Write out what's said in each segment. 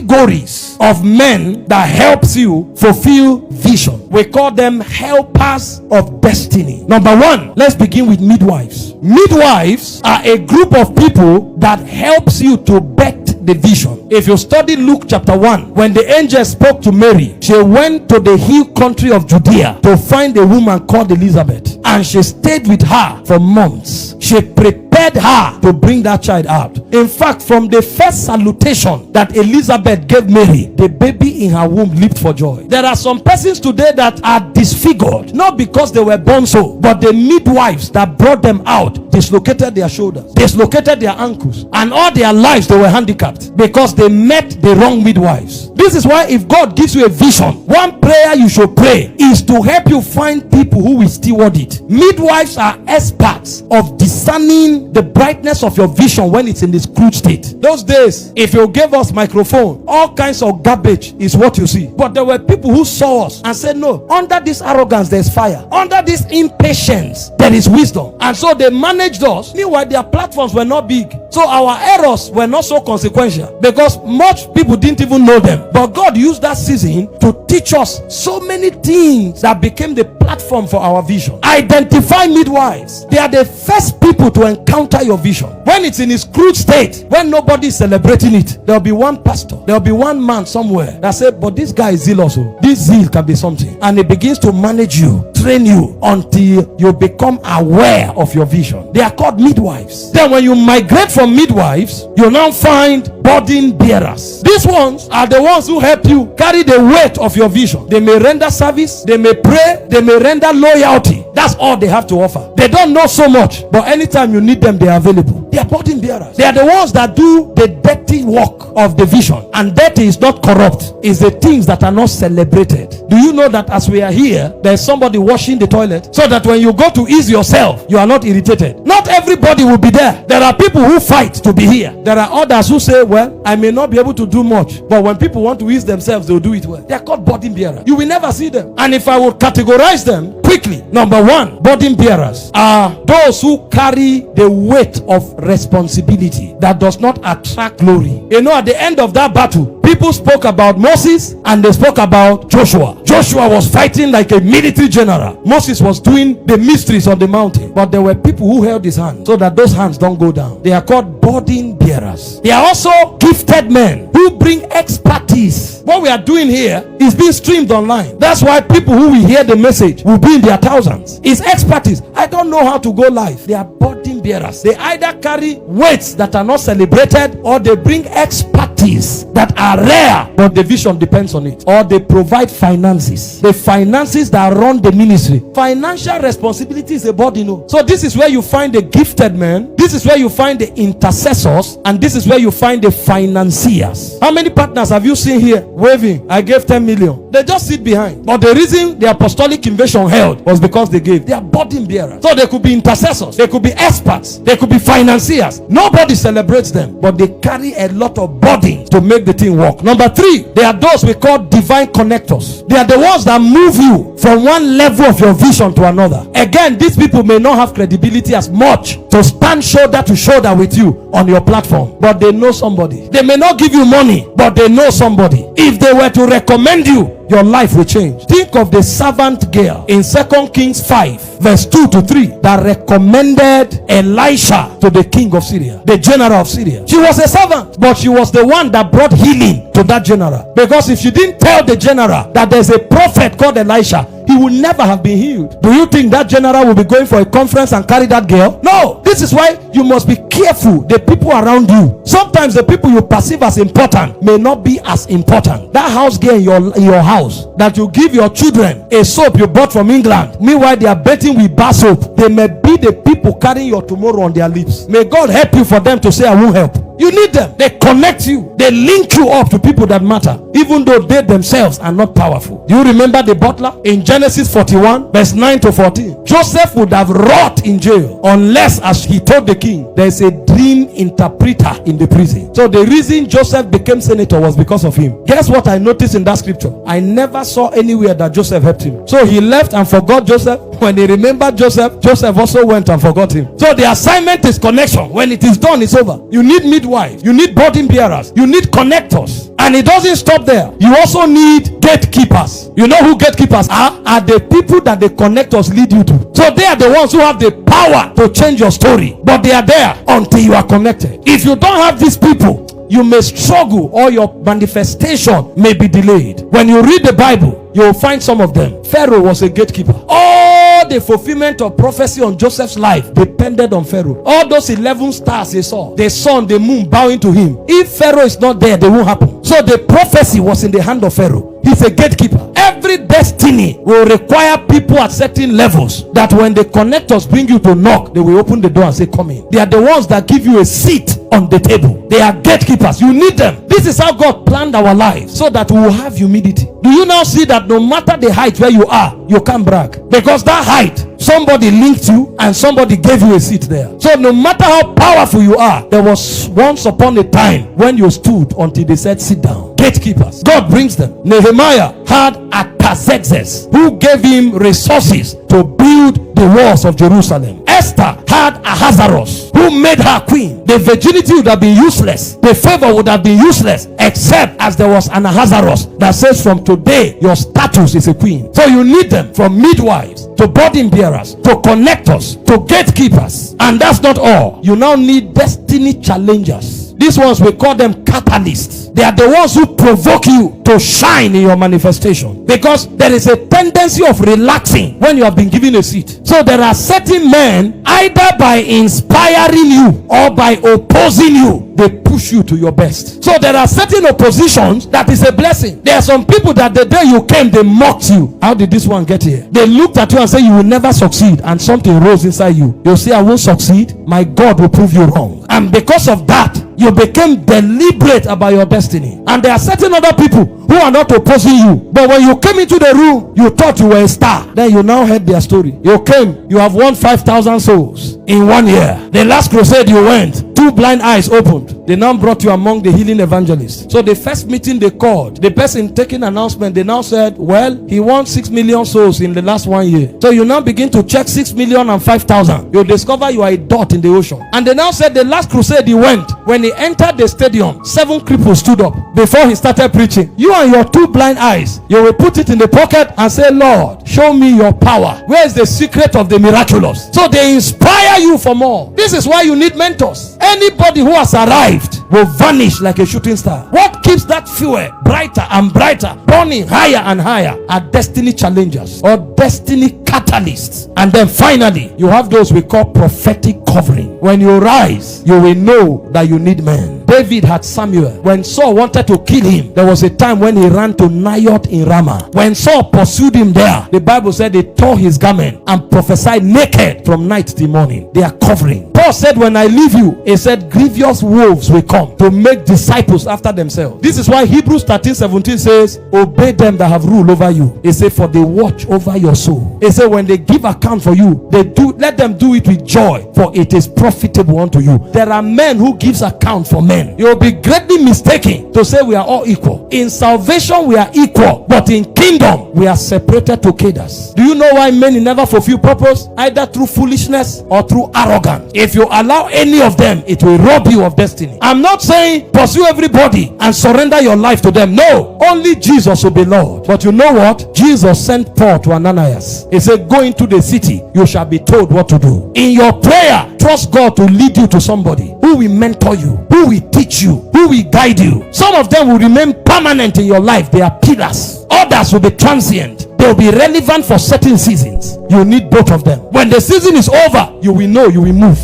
categories of men that helps you fulfill vision. We call them helpers of destiny. Number one, let's begin with midwives. Midwives are a group of people that helps you to birth the vision. If you study Luke chapter 1, when the angel spoke to Mary, she went to the hill country of Judea to find a woman called Elizabeth, and she stayed with her for months. She prepared her to bring that child out. In fact, from the first salutation that Elizabeth gave Mary, the baby in her womb leaped for joy. There are some persons today that are disfigured, not because they were born so, but the midwives that brought them out dislocated their shoulders, dislocated their ankles, and all their lives they were handicapped because they met the wrong midwives. This is why if God gives you a vision, one prayer you should pray is to help you find people who will steward it. Midwives are experts of discerning the brightness of your vision when it's in this crude state. Those days, if you gave us microphone, all kinds of garbage is what you see. But there were people who saw us and said, no, under this arrogance there's fire, under this impatience there is wisdom. And so they managed us. Meanwhile, their platforms were not big, so our errors were not so consequential because much people didn't even know them. But God used that season to teach us so many things that became the platform for our vision. Identify midwives. They are the first people to encounter your vision. When it's in its crude state, when nobody is celebrating it, there'll be one pastor, there'll be one man somewhere that said, but this guy is zealous. This zeal can be something. And it begins to manage you, train you until you become aware of your vision. They are called midwives. Then when you migrate from midwives, you now find burden bearers. These ones are the ones who help you carry the weight of your vision. They may render service, they may pray, they may render loyalty. That's all they have to offer. They don't know so much, but anytime you need them, they are available. They are burden bearers. They are the ones that do the dirty work of the vision. And dirty is not corrupt, it's the things that are not celebrated. Do you know that as we are here, there's somebody washing the toilet so that when you go to ease yourself, you are not irritated? Not everybody will be there. There are people who fight to be here. There are others who say, well, I may not be able to do much, but when people want to ease themselves, they'll do it well. They are called burden bearers. You will never see them. And if I would categorize them quickly, number one, burden bearers are those who carry the weight of responsibility that does not attract glory. You know, at the end of that battle, people spoke about Moses and they spoke about Joshua. Joshua was fighting like a military general. Moses was doing the mysteries on the mountain. But there were people who held his hand so that those hands don't go down. They are called burden bearers. They are also gifted men who bring expertise. What we are doing here is being streamed online. That's why people who will hear the message will be in their thousands. It's expertise. I don't know how to go live. They are burden bearers. They either carry weights that are not celebrated, or they bring expertise that are rare, but the vision depends on it, or they provide finances. The finances that run the ministry. Financial responsibility is a burden. So this is where you find the gifted men, this is where you find the intercessors, and this is where you find the financiers. How many partners have you seen here waving, I gave 10 million? They just sit behind. But the reason the apostolic invasion held was because they gave. They are burden bearers. So they could be intercessors, they could be experts, they could be financiers. Nobody celebrates them, but they carry a lot of burden to make the thing work. Number three, they are those we call divine connectors. They are the ones that move you from one level of your vision to another. Again, these people may not have credibility as much to stand shoulder to shoulder with you on your platform, but they know somebody. They may not give you money, but they know somebody. If they were to recommend you, your life will change. Think of the servant girl in 2 Kings 5 verse 2 to 3 that recommended Elisha to the king of Syria, the general of Syria. She was a servant, but she was the one that brought healing to that general. Because if she didn't tell the general that there's a prophet called Elisha, he would never have been healed. Do you think that general will be going for a conference and carry that girl? No. This is why you must be careful the people around you. Sometimes the people you perceive as important may not be as important. That house girl in your house that you give your children a soap you bought from England, meanwhile they are bathing with bar soap, they may be the people carrying your tomorrow on their lips. May God help you for them to say, I won't help. You need them. They connect you. They link you up to people that matter, even though they themselves are not powerful. Do you remember the butler in Genesis 41 verse 9 to 14? Joseph would have rot in jail unless, as he told the king, there's a dream interpreter in the prison. So the reason Joseph became senator was because of him. Guess what I noticed in that scripture? I never saw anywhere that Joseph helped him. So he left and forgot Joseph. When he remembered Joseph, Joseph also went and forgot him. So the assignment is connection. When it is done, it's over. You need midwives, you need burden bearers, you need connectors. And it doesn't stop there. You also need gatekeepers. You know who gatekeepers are? Are the people that the connectors lead you to. So they are the ones who have the power to change your story, but they are there until you are connected. If you don't have these people, you may struggle, or your manifestation may be delayed. When you read the Bible, you will find some of them. Pharaoh was a gatekeeper. All the fulfillment of prophecy on Joseph's life depended on Pharaoh. All those 11 stars he saw, the sun, the moon bowing to him. If Pharaoh is not there, they won't happen. So the prophecy was in the hand of Pharaoh. He's a gatekeeper. Every destiny will require people at certain levels that when the connectors bring you to knock, they will open the door and say, come in. They are the ones that give you a seat on the table. They are gatekeepers. You need them. This is how God planned our lives, so that we will have humility. Do you now see that no matter the height where you are, you can't brag? Because that height, somebody linked you and somebody gave you a seat there. So no matter how powerful you are, there was once upon a time when you stood until they said sit down. Gatekeepers. God brings them. Nehemiah had Artaxerxes, who gave him resources to build the walls of Jerusalem. Esther had Ahasuerus, who made her queen. The virginity would have been useless. The favor would have been useless, except as there was an Ahasuerus that says from today your status is a queen. So you need them, from midwives to burden bearers to connectors to gatekeepers. And that's not all. You now need destiny challengers. These ones, we call them catalysts. They are the ones who provoke you to shine in your manifestation, because there is a tendency of relaxing when you have been given a seat. So there are certain men, either by inspiring you or by opposing you, they push you to your best. So there are certain oppositions that is a blessing. There are some people that the day you came, they mocked you. How did this one get here? They looked at you and said you will never succeed, and something rose inside you. You'll say, I won't succeed. My God will prove you wrong. And because of that, you became deliberate about your destiny. And there are certain other people who are not opposing you, but when you came into the room, you thought you were a star. Then you now heard their story. You came, you have won 5,000 souls in 1 year. The last crusade you went, 2 blind eyes opened. They now brought you among the healing evangelists. So the first meeting they called, the person taking announcement, they now said, well, he won 6 million souls in the last 1 year. So you now begin to check 6 million and 5,000. You discover you are a dot in the ocean. And they now said the last crusade he went, when he entered the stadium, 7 cripples stood up before he started preaching. You and your 2 blind eyes, you will put it in the pocket and say, Lord, show me your power. Where is the secret of the miraculous? So they inspire you for more. This is why you need mentors. Anybody who has arrived will vanish like a shooting star. What keeps that fuel brighter and brighter, burning higher and higher, are destiny challengers or destiny catalysts. And then finally, you have those we call prophetic covering. When you rise, you will know that you need men. David had Samuel. When Saul wanted to kill him, there was a time when he ran to Naioth in Ramah. When Saul pursued him there, the Bible said they tore his garment and prophesied naked from night till morning. They are covering. Paul said, when I leave you, he said, grievous wolves will come to make disciples after themselves. This is why Hebrews 13:17 says, obey them that have rule over you. He said, for they watch over your soul. He said, when they give account for you, let them do it with joy, for it is profitable unto you. There are men who gives account for men. You will be greatly mistaken to say we are all equal. In salvation we are equal, but in kingdom we are separated to cadres. Do you know why many never fulfill purpose? Either through foolishness or through arrogance. If you allow any of them, it will rob you of destiny. I'm not saying pursue everybody and surrender your life to them. No, only Jesus will be Lord. But you know what? Jesus sent Paul to Ananias. He said, go into the city, you shall be told what to do. In your prayer, trust God to lead you to somebody who will mentor you, who will teach you, who will guide you. Some of them will remain permanent in your life. They are pillars. Others will be transient. They will be relevant for certain seasons. You need both of them. When the season is over, you will know you will move.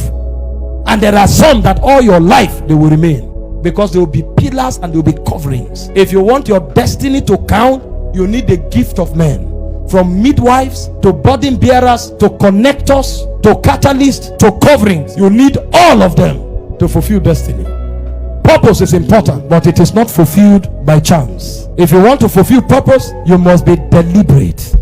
And there are some that all your life they will remain, because they will be pillars and they will be coverings. If you want your destiny to count, you need the gift of men. From midwives to burden bearers to connectors to catalysts to coverings, you need all of them to fulfill destiny. Purpose is important, but it is not fulfilled by chance. If you want to fulfill purpose, you must be deliberate.